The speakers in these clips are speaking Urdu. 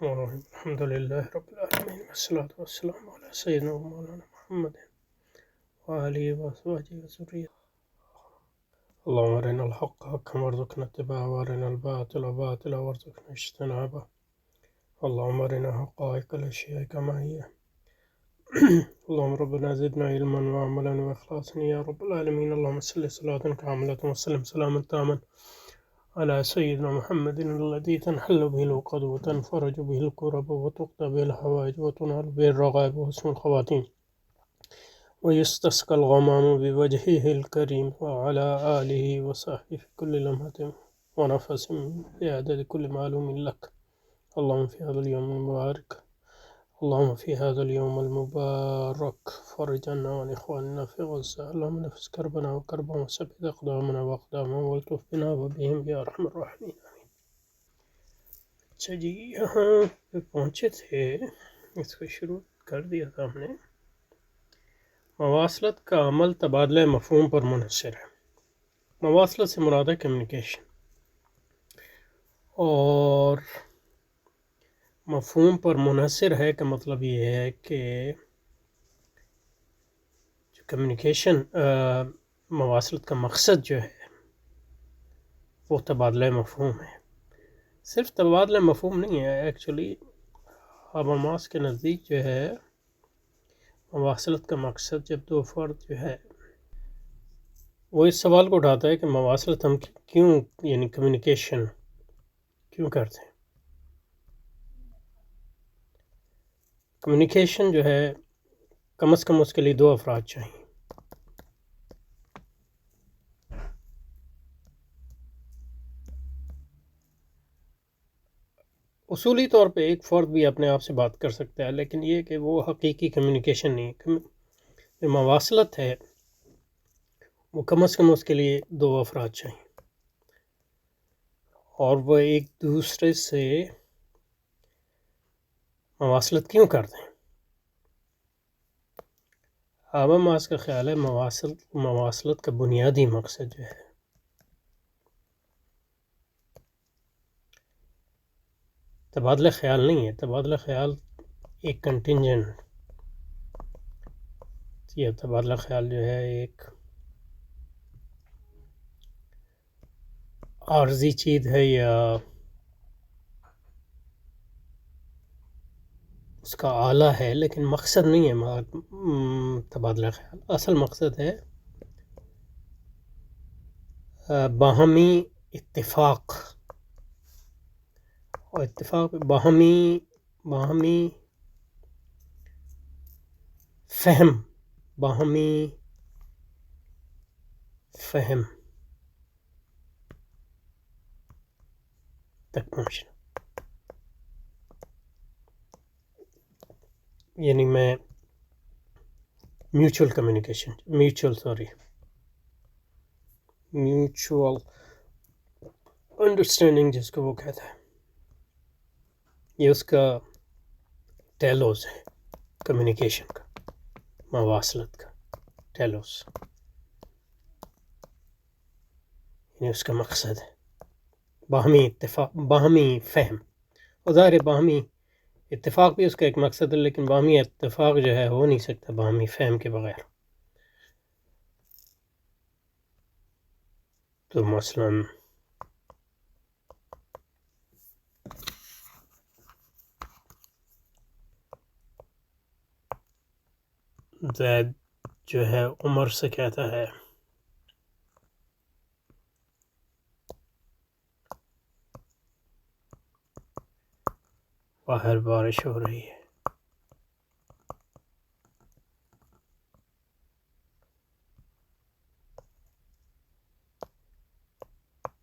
الحمد لله رب العالمين والصلاة والسلام على سيدنا ومولانا محمد وآله وأزواجه وذريته. اللهم أرنا الحق حقا وارزقنا اتباعه وأرنا الباطل باطلا وارزقنا اجتنابه. اللهم أرنا حقائق الأشياء كما هي. اللهم ربنا زدنا علما وعملا وإخلاصا يا رب العالمين. اللهم صل صلاة كاملة وسلم سلاما تاما على سيدنا محمد الذي تنحل به العقد وتنفرج به الكرب وتقضى به الحوائج وتنال به الرغائب وحسن الخواتيم ويستسقى الغمام بوجهه الكريم وعلى آله وصحبه في كل لمحة ونفس بعدد كل معلوم لك. اللهم في هذا اليوم المبارك فرج عنا وعن إخواننا في غزة. اللهم نفس كربنا وكربهم وثبت أقدامنا وأقدامهم والطف بنا وبهم يا أرحم الراحمين. اچھا جی، یہاں پہ پہنچے تھے، اس کو شروع کر دیا تھا ہم نے. مواصلت کا عمل تبادلہ مفہوم پر منحصر ہے. مواصلت سے مراد ہے کمیونیکیشن، اور مفہوم پر منحصر ہے کا مطلب یہ ہے کہ جو کمیونیکیشن مواصلت کا مقصد جو ہے وہ تبادلہ مفہوم ہے. صرف تبادلہ مفہوم نہیں ہے، ایکچولی عواماس کے نزدیک جو ہے مواصلت کا مقصد، جب دو فرد جو ہے وہ اس سوال کو اٹھاتا ہے کہ مواصلت ہم کیوں، یعنی کمیونیکیشن کیوں کرتے ہیں. کمیونیکیشن جو ہے کم از کم اس کے لیے دو افراد چاہیے. اصولی طور پہ ایک فرد بھی اپنے آپ سے بات کر سکتا ہے، لیکن یہ کہ وہ حقیقی کمیونیکیشن نہیں ہے. جو مواصلت ہے وہ کم از کم اس کے لیے دو افراد چاہیے، اور وہ ایک دوسرے سے مواصلت کیوں کرتے ہیں. عواماس کا خیال ہے مواصلت کا بنیادی مقصد جو ہے تبادلہ خیال نہیں ہے. تبادلہ خیال ایک کنٹینجنٹ، یا تبادلہ خیال جو ہے ایک عارضی چیز ہے، یا اس کا آلہ ہے، لیکن مقصد نہیں ہے. تبادلہ خیال اصل مقصد ہے باہمی اتفاق، اور اتفاق باہمی فہم تک پہنچنا. یعنی میں میوچل انڈرسٹینڈنگ جس کو وہ کہتا ہے، یہ اس کا ٹیلوز ہے. کمیونیکیشن کا، مواصلت کا ٹیلوز، یعنی اس کا مقصد ہے باہمی اتفاق، باہمی فہم. اور ظاہر ہے باہمی اتفاق بھی اس کا ایک مقصد ہے، لیکن باہمی اتفاق جو ہے ہو نہیں سکتا باہمی فہم کے بغیر. تو مثلاً زید جو ہے عمر سے کہتا ہے باہر بارش ہو رہی ہے.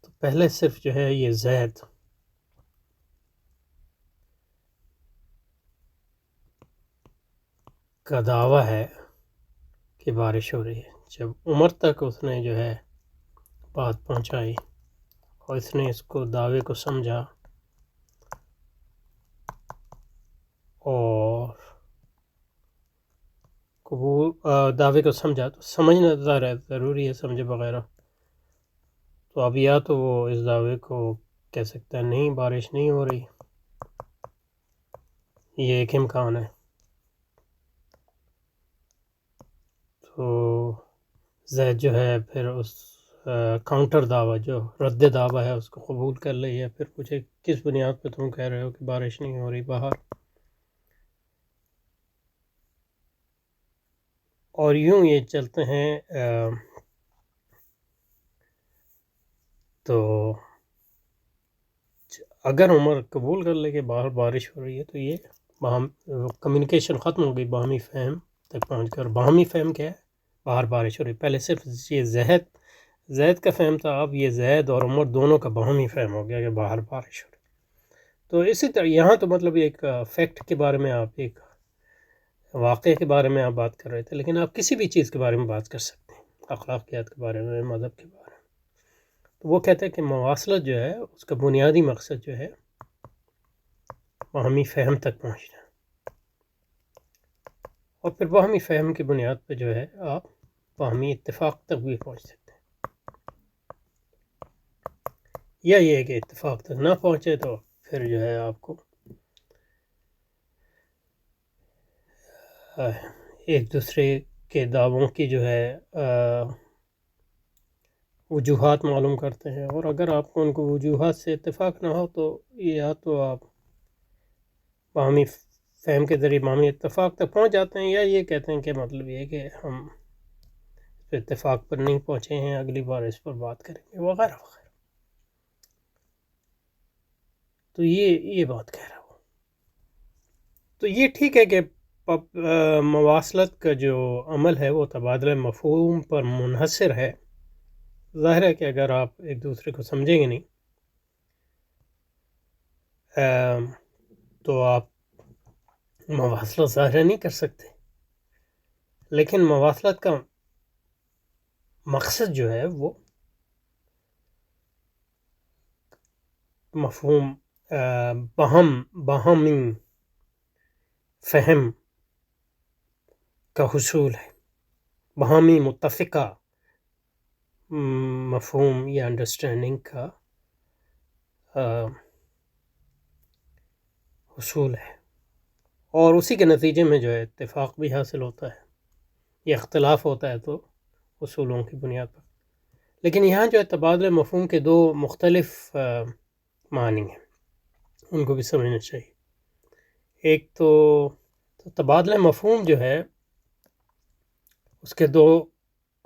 تو پہلے صرف جو ہے یہ زید کا دعویٰ ہے کہ بارش ہو رہی ہے. جب عمر تک اس نے جو ہے بات پہنچائی اور اس نے اس کو دعوے کو سمجھا اور قبول دعوے کو سمجھا، تو سمجھنا ضروری ہے سمجھے بغیر. تو اب یا تو وہ اس دعوے کو کہہ سکتا ہے نہیں بارش نہیں ہو رہی، یہ ایک امکان ہے. تو زید جو ہے پھر اس کاؤنٹر دعویٰ جو رد دعویٰ ہے اس کو قبول کر لے، یا پھر پوچھے کس بنیاد پہ تم کہہ رہے ہو کہ بارش نہیں ہو رہی باہر. اور یوں یہ چلتے ہیں. تو اگر عمر قبول کر لے کہ باہر بارش ہو رہی ہے تو یہ کمیونیکیشن ختم ہو گئی، باہمی فہم تک پہنچ کر. باہمی فہم کیا ہے؟ باہر بارش ہو رہی. پہلے صرف یہ زید کا فہم تھا، اب یہ زید اور عمر دونوں کا باہمی فہم ہو گیا کہ باہر بارش ہو رہی. تو اسی طرح یہاں تو مطلب ایک فیکٹ کے بارے میں، آپ ایک واقعے کے بارے میں آپ بات کر رہے تھے، لیکن آپ کسی بھی چیز کے بارے میں بات کر سکتے ہیں، اخلاقیات کے بارے میں، مذہب کے بارے میں. تو وہ کہتے ہیں کہ مواصلت جو ہے اس کا بنیادی مقصد جو ہے باہمی فہم تک پہنچنا، اور پھر باہمی فہم کی بنیاد پہ جو ہے آپ باہمی اتفاق تک بھی پہنچ سکتے ہیں. یا یہ ہے کہ اتفاق تک نہ پہنچے تو پھر جو ہے آپ کو ایک دوسرے کے دعووں کی جو ہے وجوہات معلوم کرتے ہیں، اور اگر آپ کو ان کو وجوہات سے اتفاق نہ ہو تو یا تو آپ باہمی فہم کے ذریعے باہمی اتفاق تک پہنچ جاتے ہیں، یا یہ کہتے ہیں کہ مطلب یہ ہے کہ ہم اتفاق پر نہیں پہنچے ہیں، اگلی بار اس پر بات کریں گے، وغیرہ وغیرہ. تو یہ بات کہہ رہا ہوں. تو یہ ٹھیک ہے کہ مواصلت کا جو عمل ہے وہ تبادلہ مفہوم پر منحصر ہے. ظاہر ہے کہ اگر آپ ایک دوسرے کو سمجھیں گے نہیں تو آپ مواصلت ظاہر نہیں کر سکتے. لیکن مواصلت کا مقصد جو ہے وہ مفہوم باہمی فہم کا حصول ہے، باہمی متفقہ مفہوم یا انڈرسٹینڈنگ کا حصول ہے، اور اسی کے نتیجے میں جو ہے اتفاق بھی حاصل ہوتا ہے، یا اختلاف ہوتا ہے تو اصولوں کی بنیاد پر. لیکن یہاں جو ہے تبادلہ مفہوم کے دو مختلف معنی ہیں، ان کو بھی سمجھنا چاہیے. ایک تو تبادلہ مفہوم جو ہے اس کے دو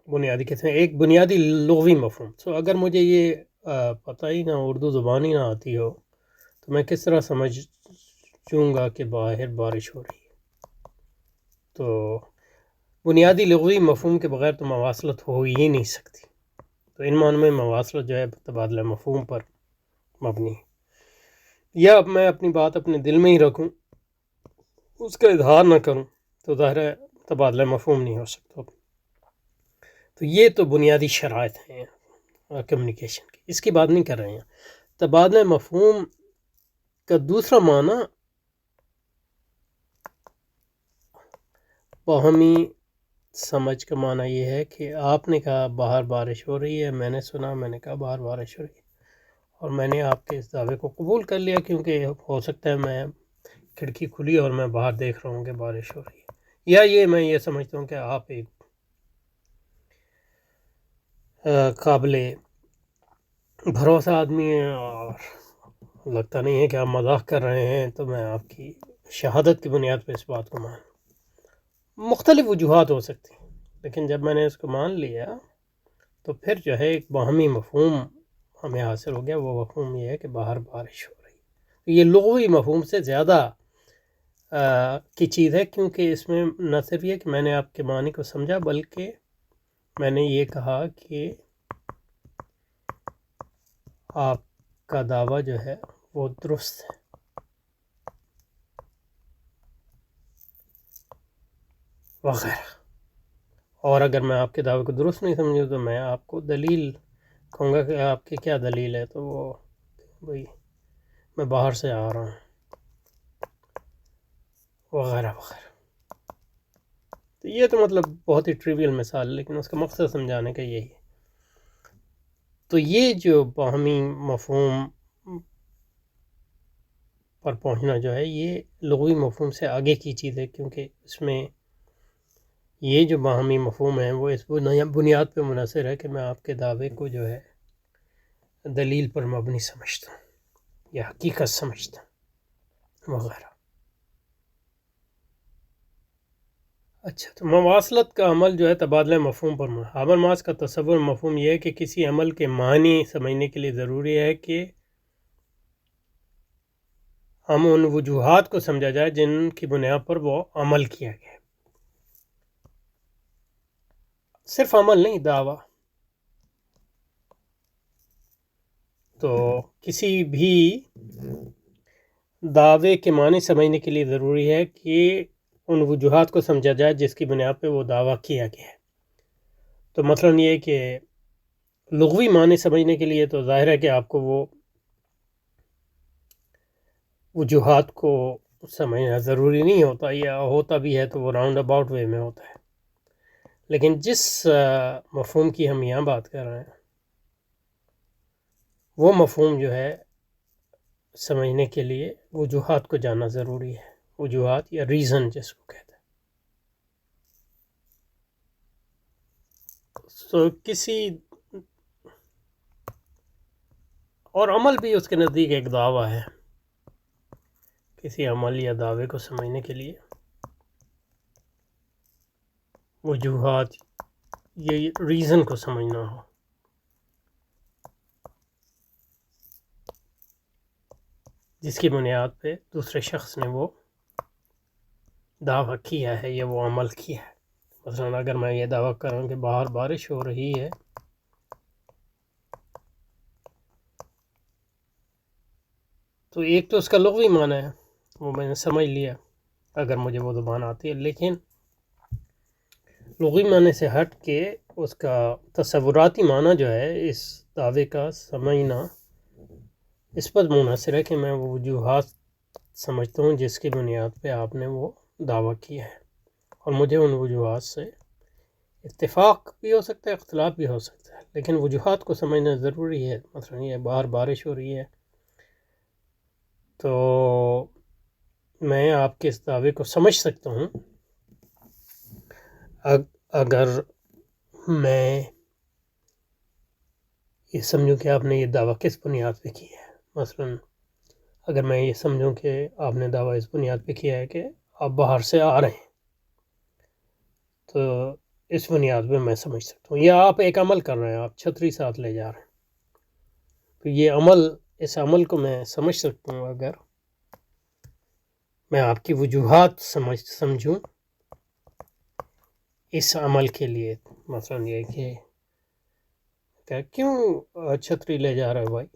بنیادی قسمیں. ایک بنیادی لغوی مفہوم. اگر مجھے یہ پتہ ہی نہ، اردو زبان ہی نہ آتی ہو، تو میں کس طرح سمجھوں گا کہ باہر بارش ہو رہی ہے؟ تو بنیادی لغوی مفہوم کے بغیر تو مواصلت ہو ہی نہیں سکتی. تو ان معنوں میں مواصلت جو ہے تبادلہ مفہوم پر مبنی ہے. یا اب میں اپنی بات اپنے دل میں ہی رکھوں، اس کا اظہار نہ کروں، تو ظاہر ہے تبادلہ مفہوم نہیں ہو سکتا. تو یہ تو بنیادی شرائط ہیں کمیونیکیشن کی، اس کی بات نہیں کر رہے ہیں. تبادلہ مفہوم کا دوسرا معنی باہمی سمجھ کا معنی یہ ہے کہ آپ نے کہا باہر بارش ہو رہی ہے، میں نے سنا، میں نے کہا باہر بارش ہو رہی ہے، اور میں نے آپ کے اس دعوے کو قبول کر لیا، کیونکہ ہو سکتا ہے میں کھڑکی کھلی اور میں باہر دیکھ رہا ہوں کہ بارش ہو رہی ہے. یا یہ میں یہ سمجھتا ہوں کہ آپ ایک قابل بھروسہ آدمی ہیں، اور لگتا نہیں ہے کہ آپ مذاق کر رہے ہیں، تو میں آپ کی شہادت کی بنیاد پہ اس بات کو مان. مختلف وجوہات ہو سکتی ہیں، لیکن جب میں نے اس کو مان لیا تو پھر جو ہے ایک باہمی مفہوم ہمیں حاصل ہو گیا. وہ مفہوم یہ ہے کہ باہر بارش ہو رہی ہے. یہ لغوی مفہوم سے زیادہ کی چیز ہے، کیونکہ اس میں نہ صرف یہ کہ میں نے آپ کے معنی کو سمجھا، بلکہ میں نے یہ کہا کہ آپ کا دعویٰ جو ہے وہ درست ہے. وغیرہ. اور اگر میں آپ کے دعوے کو درست نہیں سمجھوں تو میں آپ کو دلیل کہوں گا کہ آپ کی کیا دلیل ہے، تو وہ بھئی میں باہر سے آ رہا ہوں، وغیرہ وغیرہ. تو یہ تو مطلب بہت ہی ٹریویل مثال ہے، لیکن اس کا مقصد سمجھانے کا یہی ہے. تو یہ جو باہمی مفہوم پر پہنچنا جو ہے یہ لغوی مفہوم سے آگے کی چیز ہے، کیونکہ اس میں یہ جو باہمی مفہوم ہے وہ اس بنیاد پہ منحصر ہے کہ میں آپ کے دعوے کو جو ہے دلیل پر مبنی سمجھتا ہوں یا حقیقت سمجھتا ہوں وغیرہ۔ اچھا، تو مواصلت کا عمل جو ہے تبادلہ مفہوم پر عمل ماس کا تصور مفہوم یہ ہے کہ کسی عمل کے معنی سمجھنے کے لیے ضروری ہے کہ ہم ان وجوہات کو سمجھا جائے جن کی بنیاد پر وہ عمل کیا گیا ہے۔ صرف عمل نہیں، دعویٰ۔ تو کسی بھی دعوے کے معنی سمجھنے کے لیے ضروری ہے کہ ان وجوہات کو سمجھا جائے جس کی بنیاد پہ وہ دعویٰ کیا گیا ہے۔ تو مثلاً یہ کہ لغوی معنی سمجھنے کے لیے تو ظاہر ہے کہ آپ کو وہ وجوہات کو سمجھنا ضروری نہیں ہوتا، یا ہوتا بھی ہے تو وہ راؤنڈ اباؤٹ وے میں ہوتا ہے۔ لیکن جس مفہوم کی ہم یہاں بات کر رہے ہیں وہ مفہوم جو ہے سمجھنے کے لیے وجوہات کو جاننا ضروری ہے، وجوہات یا ریزن جس کو کہتے ہیں۔ تو کسی اور عمل بھی اس کے نزدیک ایک دعویٰ ہے، کسی عمل یا دعوے کو سمجھنے کے لیے وجوہات یہ ریزن کو سمجھنا ہو۔ جس کی بنیاد پہ دوسرے شخص نے وہ دعویٰ کیا ہے یا وہ عمل کیا ہے۔ مثلاً اگر میں یہ دعویٰ کروں کہ باہر بارش ہو رہی ہے تو ایک تو اس کا لغوی معنی ہے، وہ میں نے سمجھ لیا اگر مجھے وہ زبان آتی ہے، لیکن لغوی معنی سے ہٹ کے اس کا تصوراتی معنی جو ہے اس دعوے کا سمجھنا اس پر منحصر ہے کہ میں وہ وجوہات سمجھتا ہوں جس کی بنیاد پہ آپ نے وہ دعویٰ کیا ہے، اور مجھے ان وجوہات سے اتفاق بھی ہو سکتا ہے، اختلاف بھی ہو سکتا ہے، لیکن وجوہات کو سمجھنا ضروری ہے۔ مثلا یہ باہر بارش ہو رہی ہے تو میں آپ کے اس دعوے کو سمجھ سکتا ہوں اگر میں یہ سمجھوں کہ آپ نے یہ دعویٰ کس بنیاد پہ کیا ہے۔ مثلا اگر میں یہ سمجھوں کہ آپ نے دعویٰ اس بنیاد پہ کیا ہے کہ آپ باہر سے آ رہے ہیں، تو اس بنیاد پہ میں سمجھ سکتا ہوں۔ یا آپ ایک عمل کر رہے ہیں، آپ چھتری ساتھ لے جا رہے ہیں، تو یہ عمل، اس عمل کو میں سمجھ سکتا ہوں اگر میں آپ کی وجوہات سمجھوں اس عمل کے لیے۔ مثلا یہ کہ کیوں چھتری لے جا رہا ہے بھائی،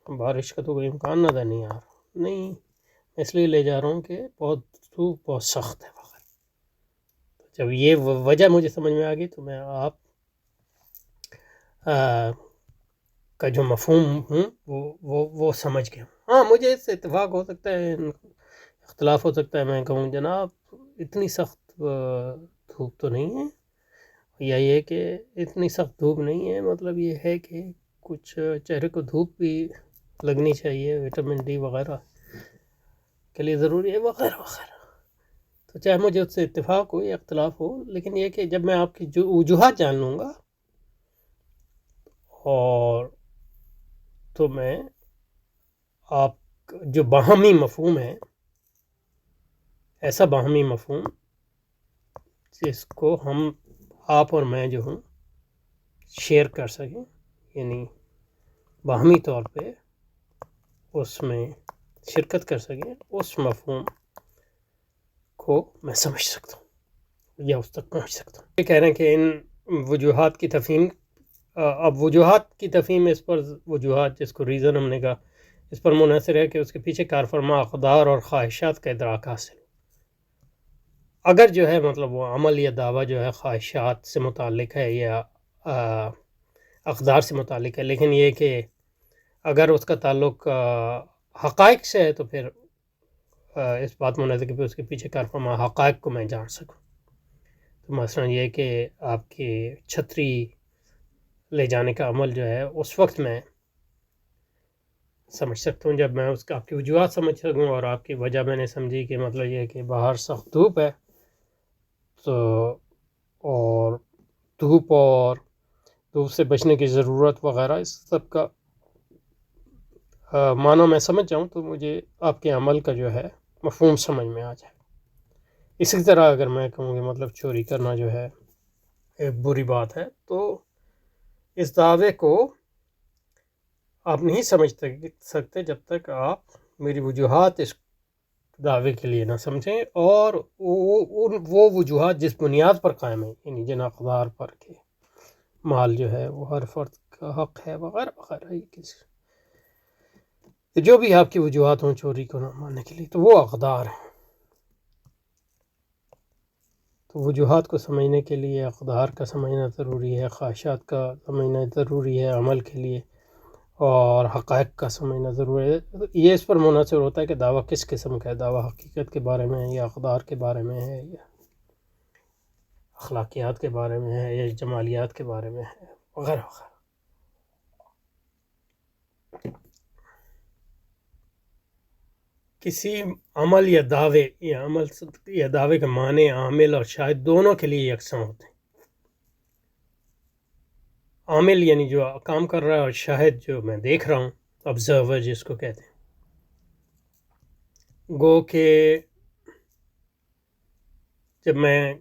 بارش کا تو کوئی امکان نظر نہیں آ رہا۔ نہیں، اس لیے لے جا رہا ہوں کہ بہت دھوپ بہت سخت ہے وغیرہ۔ جب یہ وجہ مجھے سمجھ میں آ گئی تو میں آپ کا جو مفہوم ہوں وہ سمجھ گیا ہوں۔ ہاں، مجھے اس سے اتفاق ہو سکتا ہے، اختلاف ہو سکتا ہے، میں کہوں جناب اتنی سخت دھوپ تو نہیں ہے، یا یہ کہ اتنی سخت دھوپ نہیں ہے، مطلب یہ ہے کہ کچھ چہرے کو دھوپ بھی لگنی چاہیے، وٹامن ڈی وغیرہ کے لیے ضروری ہے وغیرہ وغیرہ۔ تو چاہے مجھے اس سے اتفاق ہو یا اختلاف ہو، لیکن یہ کہ جب میں آپ کی جو وجوہات جان لوں گا اور تو میں آپ جو باہمی مفہوم ہے، ایسا باہمی مفہوم جس کو ہم آپ اور میں جو ہوں شیئر کر سکیں، یعنی باہمی طور پہ اس میں شرکت کر سکیں، اس مفہوم کو میں سمجھ سکتا ہوں یا اس تک پہنچ سکتا ہوں۔ یہ کہہ رہے ہیں کہ ان وجوہات کی تفہیم، اب وجوہات کی تفہیم اس پر، وجوہات جس کو ریزن ہم نے کہا، اس پر منحصر ہے کہ اس کے پیچھے کار فرما اقدار اور خواہشات کا ادراک حاصل۔ اگر جو ہے مطلب وہ عمل یا دعویٰ جو ہے خواہشات سے متعلق ہے یا اقدار سے متعلق ہے، لیکن یہ کہ اگر اس کا تعلق حقائق سے ہے تو پھر اس بات منحصر کہ اس کے پیچھے کار فرما حقائق کو میں جان سکوں۔ تو مثلا یہ کہ آپ کی چھتری لے جانے کا عمل جو ہے اس وقت میں سمجھ سکتا ہوں، جب میں اس کا آپ کی وجوہات سمجھ سکوں، اور آپ کی وجہ میں نے سمجھی کہ مطلب یہ ہے کہ باہر سخت دھوپ ہے، تو اور دھوپ سے بچنے کی ضرورت وغیرہ، اس سب کا معنی میں سمجھ جاؤں تو مجھے آپ کے عمل کا جو ہے مفہوم سمجھ میں آ جائے۔ اسی طرح اگر میں کہوں کہ مطلب چوری کرنا جو ہے ایک بری بات ہے، تو اس دعوے کو آپ نہیں سمجھ سکتے جب تک آپ میری وجوہات اس دعوے کے لیے نہ سمجھیں، اور وہ وجوہات جس بنیاد پر قائم ہیں، یعنی جن اقدار پر کہ مال جو ہے وہ ہر فرد کا حق ہے وغیرہ وغیرہ، جو بھی آپ کی وجوہات ہوں چوری کو نہ ماننے کے لیے، تو وہ اقدار ہیں۔ تو وجوہات کو سمجھنے کے لیے اقدار کا سمجھنا ضروری ہے، خواہشات کا سمجھنا ضروری ہے عمل کے لیے، اور حقائق کا سمجھنا ضروری ہے۔ یہ اس پر منحصر ہوتا ہے کہ دعویٰ کس قسم کا ہے، دعویٰ حقیقت کے بارے میں ہے، یا اقدار کے بارے میں ہے، یا اخلاقیات کے بارے میں ہے، یا جمالیات کے بارے میں ہے، وغیرہ وغیرہ۔ کسی عمل یا دعوے کے معنی عامل اور شاہد دونوں کے لیے یکساں ہوتے ہیں۔ عامل یعنی جو کام کر رہا ہے، اور شاہد جو میں دیکھ رہا ہوں، آبزرور جس کو کہتے ہیں۔ گو کہ جب میں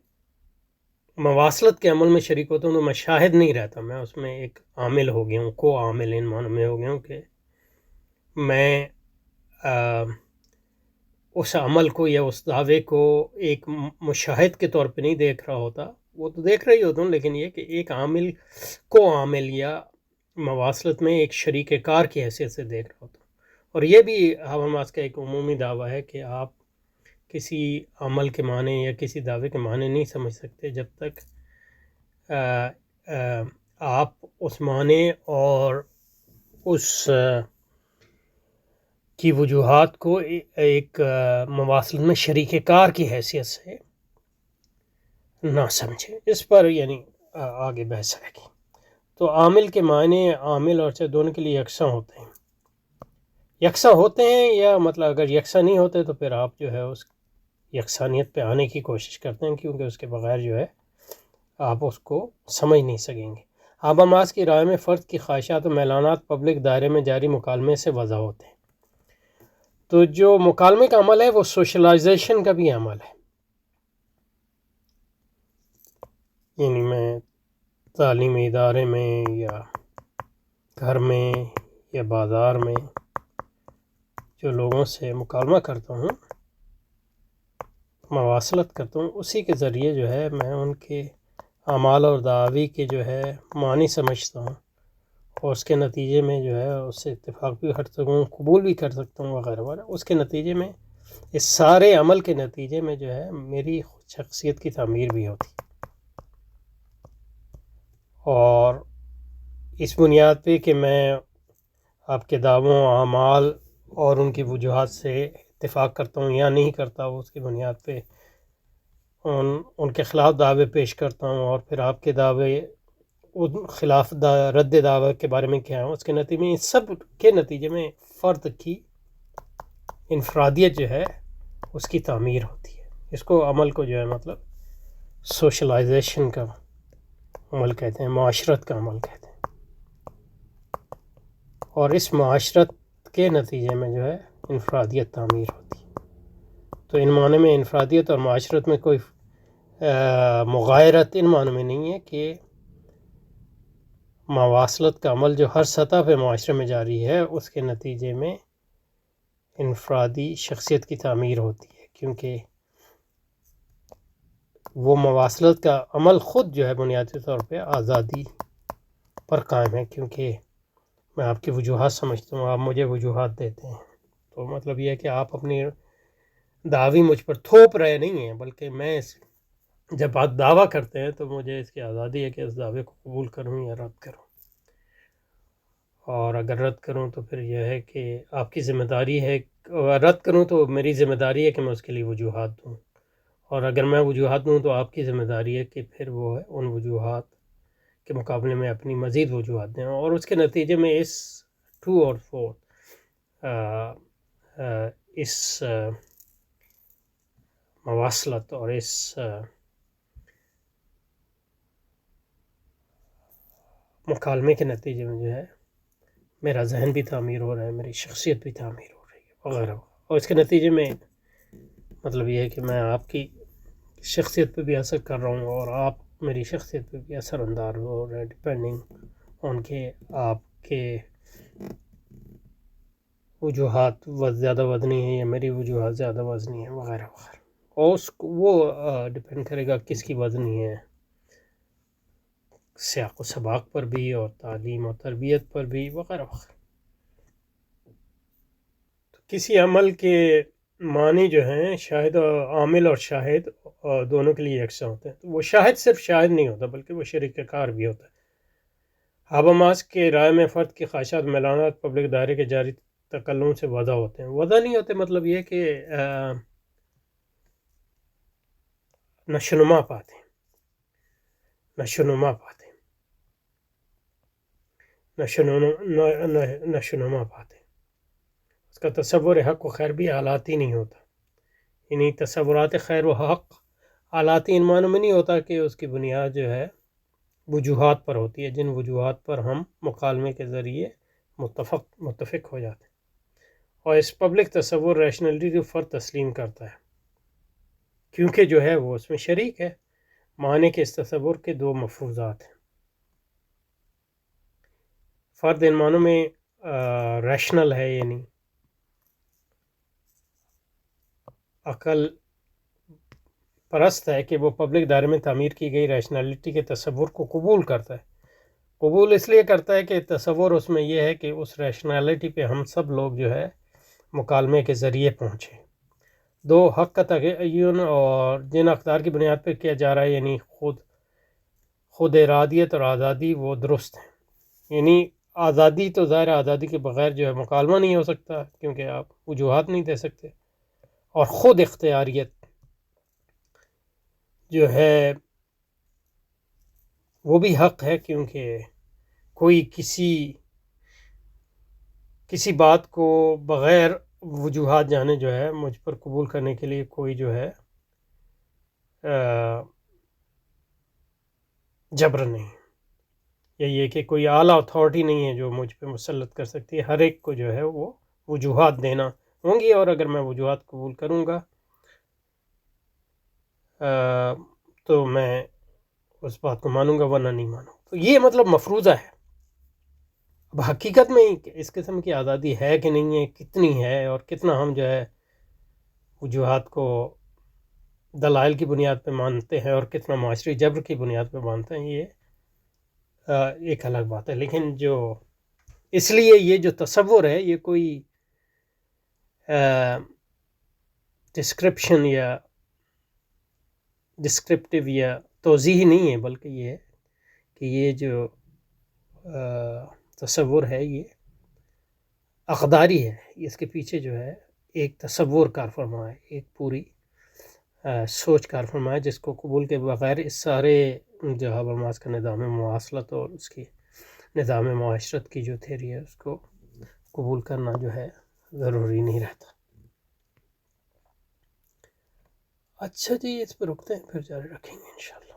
مواصلت کے عمل میں شریک ہوتا ہوں تو میں شاہد نہیں رہتا، میں اس میں ایک عامل ہو گیا ہوں، کو عامل ان معنوں میں ہو گیا ہوں کہ میں اس عمل کو یا اس دعوے کو ایک مشاہد کے طور پہ نہیں دیکھ رہا ہوتا، وہ تو دیکھ رہی ہوتا ہوں، لیکن یہ کہ ایک عامل کو عامل یا مواصلت میں ایک شریک کار کی حیثیت سے دیکھ رہا ہوتا ہوں۔ اور یہ بھی حواماس کا ایک عمومی دعویٰ ہے کہ آپ کسی عمل کے معنی یا کسی دعوے کے معنی نہیں سمجھ سکتے جب تک آپ اس معنی اور اس کی وجوہات کو ایک مواصلت میں شریک کار کی حیثیت سے نہ سمجھیں۔ اس پر یعنی آگے بحث ہے گی۔ تو عامل کے معنی عامل اور شاہد دونوں کے لیے یکساں ہوتے ہیں۔ یکساں ہوتے ہیں، یا مطلب اگر یکساں نہیں ہوتے تو پھر آپ جو ہے اس یکسانیت پہ آنے کی کوشش کرتے ہیں، کیونکہ اس کے بغیر جو ہے آپ اس کو سمجھ نہیں سکیں گے۔ حواماس کی رائے میں فرد کی خواہشات و میلانات پبلک دائرے میں جاری مکالمے سے وضع ہوتے ہیں۔ تو جو مکالمے کا عمل ہے وہ سوشلائزیشن کا بھی عمل ہے، یعنی میں تعلیمی ادارے میں یا گھر میں یا بازار میں جو لوگوں سے مکالمہ کرتا ہوں، مواصلت کرتا ہوں، اسی کے ذریعے جو ہے میں ان کے اعمال اور دعاوی کے جو ہے معنی سمجھتا ہوں، اور اس کے نتیجے میں جو ہے اس سے اتفاق بھی کر سکوں، قبول بھی کر سکتا ہوں وغیرہ وغیرہ۔ اس کے نتیجے میں، اس سارے عمل کے نتیجے میں جو ہے میری شخصیت کی تعمیر بھی ہوتی ہے، اور اس بنیاد پہ کہ میں آپ کے دعووں، اعمال اور ان کی وجوہات سے اتفاق کرتا ہوں یا نہیں کرتا، اس کی بنیاد پہ ان کے خلاف دعوے پیش کرتا ہوں، اور پھر آپ کے دعوے ان خلاف رد دعوے کے بارے میں کیا ہے، اس کے نتیجے میں، اس سب کے نتیجے میں فرد کی انفرادیت جو ہے اس کی تعمیر ہوتی ہے۔ اس کو عمل کو جو ہے مطلب سوشلائزیشن کا عمل کہتے ہیں، معاشرت کا عمل کہتے ہیں، اور اس معاشرت کے نتیجے میں جو ہے انفرادیت تعمیر ہوتی ہے۔ تو ان معنی میں انفرادیت اور معاشرت میں کوئی مغایرت ان معنی میں نہیں ہے کہ مواصلت کا عمل جو ہر سطح پہ معاشرے میں جاری ہے، اس کے نتیجے میں انفرادی شخصیت کی تعمیر ہوتی ہے، کیونکہ وہ مواصلت کا عمل خود جو ہے بنیادی طور پہ آزادی پر قائم ہے، کیونکہ میں آپ کی وجوہات سمجھتا ہوں، آپ مجھے وجوہات دیتے ہیں، تو مطلب یہ ہے کہ آپ اپنی دعوی مجھ پر تھوپ رہے نہیں ہیں، بلکہ میں جب آپ دعویٰ کرتے ہیں تو مجھے اس کی آزادی ہے کہ اس دعوے کو قبول کروں یا رد کروں، اور اگر رد کروں تو پھر یہ ہے کہ آپ کی ذمہ داری ہے، رد کروں تو میری ذمہ داری ہے کہ میں اس کے لیے وجوہات دوں، اور اگر میں وجوہات دوں تو آپ کی ذمہ داری ہے کہ پھر وہ ہے ان وجوہات کے مقابلے میں اپنی مزید وجوہات دیں، اور اس کے نتیجے میں اس ٹرو اور فور اس مواصلت اور اس مکالمے کے نتیجے میں جو ہے میرا ذہن بھی تعمیر ہو رہا ہے، میری شخصیت بھی تعمیر ہو رہی ہے وغیرہ، اور اس کے نتیجے میں مطلب یہ ہے کہ میں آپ کی شخصیت پہ بھی اثر کر رہا ہوں اور آپ میری شخصیت پہ بھی اثر انداز ہو رہے ہیں، ڈپینڈنگ آن کہ آپ کے وجوہات زیادہ وزنی ہیں یا میری وجوہات زیادہ وزنی ہیں وغیرہ وغیرہ، اور وہ ڈپینڈ کرے گا کس کی وزنی ہے، سیاق و سباق پر بھی اور تعلیم و تربیت پر بھی وغیرہ وغیرہ۔ تو کسی عمل کے معنی جو ہیں شاہد عامل اور شاہد دونوں کے لیے یکساں ہوتے ہیں، تو وہ شاہد صرف شاہد نہیں ہوتا بلکہ وہ شریک کار بھی ہوتا ہے۔ حاباماس کے رائے میں فرد کی خواہشات میلانات پبلک دائرے کے جاری تکلم سے وضع ہوتے ہیں، وضع نہیں ہوتے مطلب یہ کہ نشوونما پاتے ہیں، نشوونما پاتے ہیں، نشوونما پاتے ہیں۔ اس کا تصور حق و خیر بھی حالاتی نہیں ہوتا، یعنی تصورات خیر و حق حالاتی ان معنوں میں نہیں ہوتا کہ اس کی بنیاد جو ہے وجوہات پر ہوتی ہے، جن وجوہات پر ہم مکالمے کے ذریعے متفق ہو جاتے ہیں، اور اس پبلک تصور ریشنلٹی کو فرد تسلیم کرتا ہے کیونکہ جو ہے وہ اس میں شریک ہے۔ معنی کے اس تصور کے دو مفروضات ہیں، فرد ان معنوں میں ریشنل ہے، یعنی عقل پرست ہے کہ وہ پبلک دائرے میں تعمیر کی گئی ریشنلٹی کے تصور کو قبول کرتا ہے۔ قبول اس لیے کرتا ہے کہ تصور اس میں یہ ہے کہ اس ریشنلٹی پہ ہم سب لوگ جو ہے مکالمے کے ذریعے پہنچے۔ دو حق کا تعین اور جن اقدار کی بنیاد پہ کیا جا رہا ہے، یعنی خود ارادیت اور آزادی، وہ درست ہیں۔ یعنی آزادی تو ظاہر آزادی کے بغیر جو ہے مکالمہ نہیں ہو سکتا کیونکہ آپ وجوہات نہیں دے سکتے، اور خود اختیاریت جو ہے وہ بھی حق ہے کیونکہ کوئی کسی بات کو بغیر وجوہات جانے جو ہے مجھ پر قبول کرنے کے لیے کوئی جو ہے جبر نہیں، یا یہ کہ کوئی اعلیٰ اتھارٹی نہیں ہے جو مجھ پہ مسلط کر سکتی ہے۔ ہر ایک کو جو ہے وہ وجوہات دینا ہوں گی، اور اگر میں وجوہات قبول کروں گا تو میں اس بات کو مانوں گا ورنہ نہیں مانوں۔ تو یہ مطلب مفروضہ ہے۔ اب حقیقت میں اس قسم کی آزادی ہے کہ نہیں ہے، کتنی ہے، اور کتنا ہم جو ہے وجوہات کو دلائل کی بنیاد پہ مانتے ہیں اور کتنا معاشری جبر کی بنیاد پہ مانتے ہیں، یہ ایک الگ بات ہے۔ لیکن جو اس لیے یہ جو تصور ہے یہ کوئی ڈسکرپشن یا ڈسکرپٹیو یا توضیح نہیں ہے، بلکہ یہ ہے کہ یہ جو تصور ہے یہ اقداری ہے، اس کے پیچھے جو ہے ایک تصور کار فرما ہے، ایک پوری سوچ کار فرما ہے جس کو قبول کے بغیر اس سارے جو حاباماس کا نظام مواصلت اور اس کی نظام معاشرت کی جو تھیوری ہے اس کو قبول کرنا جو ہے ضروری نہیں رہتا۔ اچھا جی، اس پہ رکتے ہیں، پھر جاری رکھیں گے انشاءاللہ۔